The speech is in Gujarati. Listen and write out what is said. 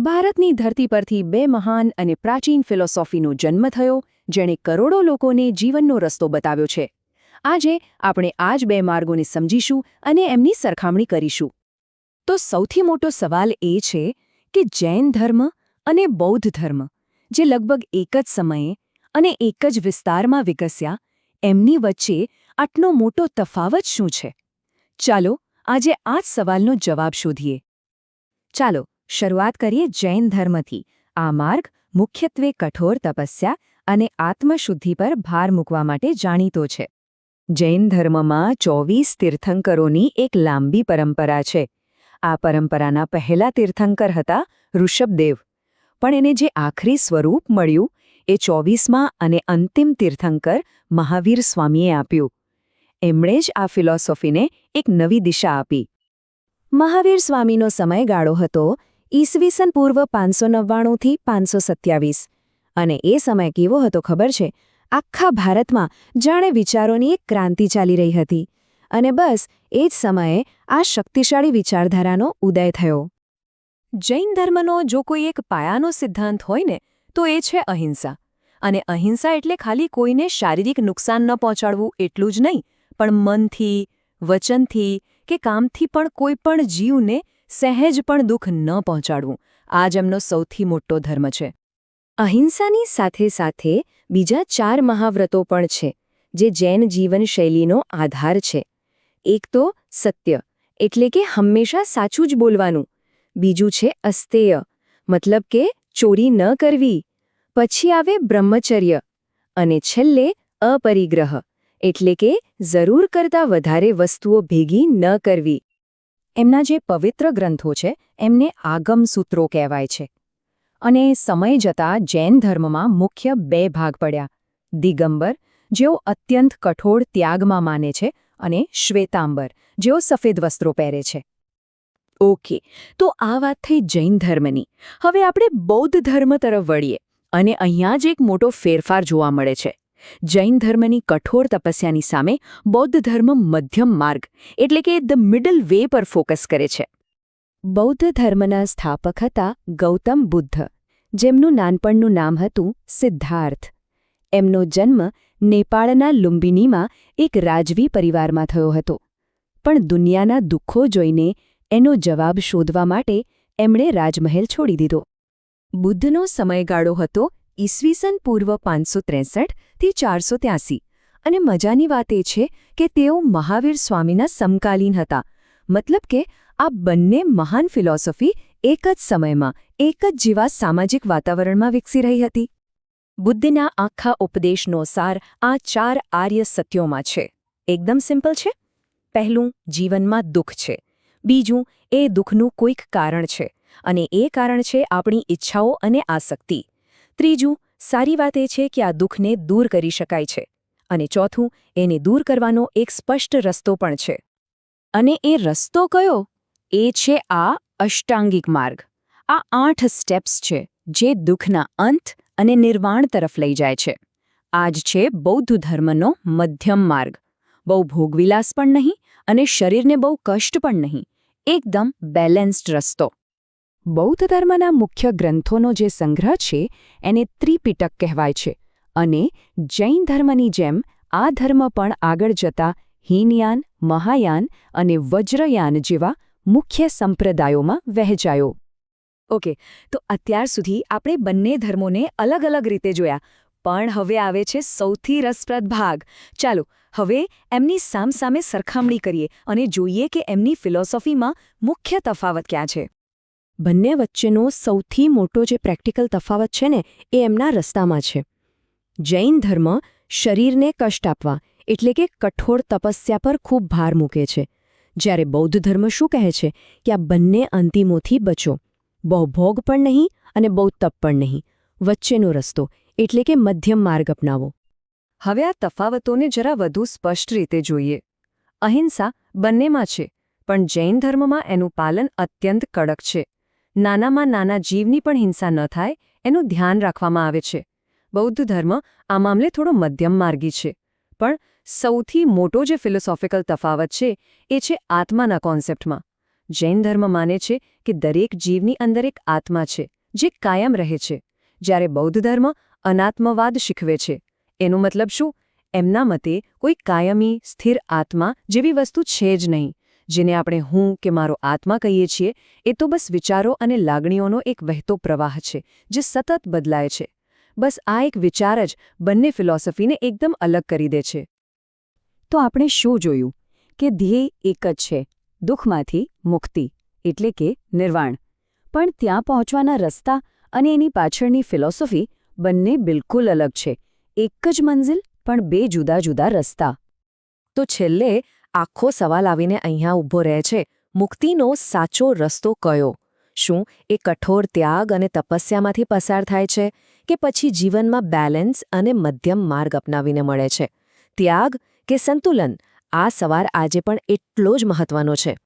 ભારતની ધરતી પરથી બે મહાન અને પ્રાચીન ફિલોસોફીનો જન્મ થયો, જેણે કરોડો લોકોને જીવનનો રસ્તો બતાવ્યો છે. આજે આપણે આ જ બે માર્ગોને સમજીશું અને એમની સરખામણી કરીશું. તો સૌથી મોટો સવાલ એ છે કે જૈન ધર્મ અને બૌદ્ધ ધર્મ, જે લગભગ એક જ સમયે અને એક જ વિસ્તારમાં વિકસ્યા, એમની વચ્ચે આટલો મોટો તફાવત શું છે? ચાલો આજે આ જ સવાલનો જવાબ શોધીએ. ચાલો શરૂઆત કરીએ જૈન ધર્મથી. આ માર્ગ મુખ્યત્વે કઠોર તપસ્યા અને આત્મશુદ્ધિ પર ભાર મૂકવા માટે જાણીતો છે. જૈન ધર્મમાં 24 તીર્થંકરોની એક લાંબી પરંપરા છે. આ પરંપરાના પહેલા તીર્થંકર હતા ઋષભદેવ, પણ એને જે આખરી સ્વરૂપ મળ્યું એ 24માં અને અંતિમ તીર્થંકર મહાવીર સ્વામીએ આપ્યું. એમણે જ આ ફિલોસોફીને એક નવી દિશા આપી. મહાવીર સ્વામીનો સમયગાળો હતો ઈસવીસન પૂર્વ 599થી 527, અને એ સમય કેવો હતો ખબર છે? આખા ભારતમાં જાણે વિચારોની એક ક્રાંતિ ચાલી રહી હતી, અને બસ એ જ સમયે આ શક્તિશાળી વિચારધારાનો ઉદય થયો. જૈન ધર્મનો જો કોઈ એક પાયાનો સિદ્ધાંત હોય ને, તો એ છે અહિંસા. અને અહિંસા એટલે ખાલી કોઈને શારીરિક નુકસાન ન પહોંચાડવું એટલું જ નહીં, પણ મનથી, વચનથી કે કામથી પણ કોઈ પણ જીવને સહેજ પણ દુઃખ ન પહોંચાડવું. આ જ એમનો સૌથી મોટો ધર્મ છે. અહિંસાની સાથે સાથે બીજા 4 મહાવ્રતો પણ છે, જે જૈન જીવનશૈલીનો આધાર છે. એક તો સત્ય, એટલે કે હંમેશા સાચું જ બોલવાનું. બીજું છે અસ્તેય, મતલબ કે ચોરી ન કરવી. પછી આવે બ્રહ્મચર્ય, અને છેલ્લે અપરિગ્રહ, એટલે કે જરૂર કરતાં વધારે વસ્તુઓ ભેગી ન કરવી. એમના જે પવિત્ર ગ્રંથો છે એમને આગમ સૂત્રો કહેવાય છે. અને સમય જતાં જૈન ધર્મમાં મુખ્ય 2 ભાગ પડ્યા: દિગંબર, જેઓ અત્યંત કઠોર ત્યાગમાં માને છે, અને શ્વેતાંબર, જેઓ સફેદ વસ્ત્રો પહેરે છે. ઓકે, તો આ વાત થઈ જૈન ધર્મની. હવે આપણે બૌદ્ધ ધર્મ તરફ વળીએ, અને અહીંયા જ એક મોટો ફેરફાર જોવા મળે છે. જૈન ધર્મની કઠોર તપસ્યાની સામે બૌદ્ધ ધર્મ મધ્યમ માર્ગ, એટલે કે ધ મિડલ વે પર ફોકસ કરે છે. બૌદ્ધ ધર્મના સ્થાપક હતા ગૌતમ બુદ્ધ, જેમનું નાનપણનું નામ હતું સિદ્ધાર્થ. એમનો જન્મ નેપાળના લુંબિનીમાં એક રાજવી પરિવારમાં થયો હતો. પણ દુનિયાના દુઃખો જોઈને એનો જવાબ શોધવા માટે એમણે રાજમહેલ છોડી દીધો. બુદ્ધનો સમયગાળો હતો ઈસવીસન પૂર્વ 563થી 483, અને મજાની વાત એ છે કે તેઓ મહાવીર સ્વામીના સમકાલીન હતા. મતલબ કે આ બંને મહાન ફિલોસોફી એક જ સમયમાં એક જ જેવા સામાજિક વાતાવરણમાં વિકસી રહી હતી. બુદ્ધના આખા ઉપદેશનો સાર આ 4 આર્ય સત્યોમાં છે. એકદમ સિમ્પલ છે. પહેલું, જીવનમાં દુઃખ છે. બીજું, એ દુઃખનું કોઈક કારણ છે, અને એ કારણ છે આપણી ઈચ્છાઓ અને આસક્તિ. ત્રીજું, સારી વાત એ છે કે આ દુઃખને દૂર કરી શકાય છે. અને ચોથું, એને દૂર કરવાનો એક સ્પષ્ટ રસ્તો પણ છે. અને એ રસ્તો કયો? એ છે આ અષ્ટાંગિક માર્ગ. આ 8 સ્ટેપ્સ છે જે દુઃખના અંત અને નિર્વાણ તરફ લઈ જાય છે. આ જ છે બૌદ્ધ ધર્મનો મધ્યમ માર્ગ. બહુ ભોગવિલાસ પણ નહીં, અને શરીરને બહુ કષ્ટ પણ નહીં. એકદમ બેલેન્સ્ડ રસ્તો. બૌદ્ધ ધર્મના મુખ્ય ગ્રંથોનો જે સંગ્રહ છે એને ત્રિપિટક કહેવાય છે. અને જૈન ધર્મની જેમ આ ધર્મ પણ આગળ જતા હીનયાન, મહાયાન અને વજ્રયાન જેવા મુખ્ય સંપ્રદાયોમાં વહેંચાયો. ઓકે, તો અત્યાર સુધી આપણે બંને ધર્મોને અલગ અલગ રીતે જોયા, પણ હવે આવે છે સૌથી રસપ્રદ ભાગ. ચાલો હવે એમની સામસામે સરખામણી કરીએ અને જોઈએ કે એમની ફિલોસોફીમાં મુખ્ય તફાવત ક્યાં છે. બંને વચ્ચેનો સૌથી મોટો જે પ્રેક્ટિકલ તફાવત છે ને, એ એમના રસ્તામાં છે. જૈન ધર્મ શરીરને કષ્ટ આપવા, એટલે કે કઠોર તપસ્યા પર ખૂબ ભાર મૂકે છે, જ્યારે બૌદ્ધ ધર્મ શું કહે છે કે આ બંને અંતિમોથી બચો. બહુ ભોગ પણ નહીં અને બહુ તપ પણ નહીં. વચ્ચેનો રસ્તો, એટલે કે મધ્યમ માર્ગ અપનાવો. હવે આ તફાવતોને જરા વધુ સ્પષ્ટ રીતે જોઈએ. અહિંસા બંનેમાં છે, પણ જૈન ધર્મમાં એનું પાલન અત્યંત કડક છે. નાનામાં નાના જીવની પણ હિંસા ન થાય એનું ધ્યાન રાખવામાં આવે છે. બૌદ્ધ ધર્મ આ મામલે થોડો મધ્યમ માર્ગી છે. પણ સૌથી મોટો જે ફિલોસોફિકલ તફાવત છે એ છે આત્માના કોન્સેપ્ટમાં. જૈન ધર્મ માને છે કે દરેક જીવની અંદર એક આત્મા છે જે કાયમ રહે છે, જ્યારે બૌદ્ધ ધર્મ અનાત્મવાદ શીખવે છે. એનો મતલબ શું? એમના મતે કોઈ કાયમી સ્થિર આત્મા જેવી વસ્તુ છે જ નહીં. જેને આપણે હું કે મારો આત્મા કહીએ છીએ, એ તો બસ વિચારો અને લાગણીઓનો એક વહેતો પ્રવાહ છે જે સતત બદલાય છે. બસ આ એક વિચાર જ બંને ફિલોસોફીને એકદમ અલગ કરી દે છે. તો આપણે શું જોયું કે ધ્યેય એક જ છે, દુઃખમાંથી મુક્તિ, એટલે કે નિર્વાણ. પણ ત્યાં પહોંચવાના રસ્તા અને એની પાછળની ફિલોસોફી બંને બિલકુલ અલગ છે. એક જ મંઝિલ પણ બે જુદા જુદા રસ્તા. તો છેલ્લે આખો સવાલ આવીને અહીંયા ઊભો રહે છે, મુક્તિનો સાચો રસ્તો કયો? શું એ કઠોર ત્યાગ અને તપસ્યામાંથી પસાર થાય છે, કે પછી જીવનમાં બેલેન્સ અને મધ્યમ માર્ગ અપનાવીને મળે છે? ત્યાગ કે સંતુલન? આ સવાલ આજે પણ એટલો જ મહત્વનો છે.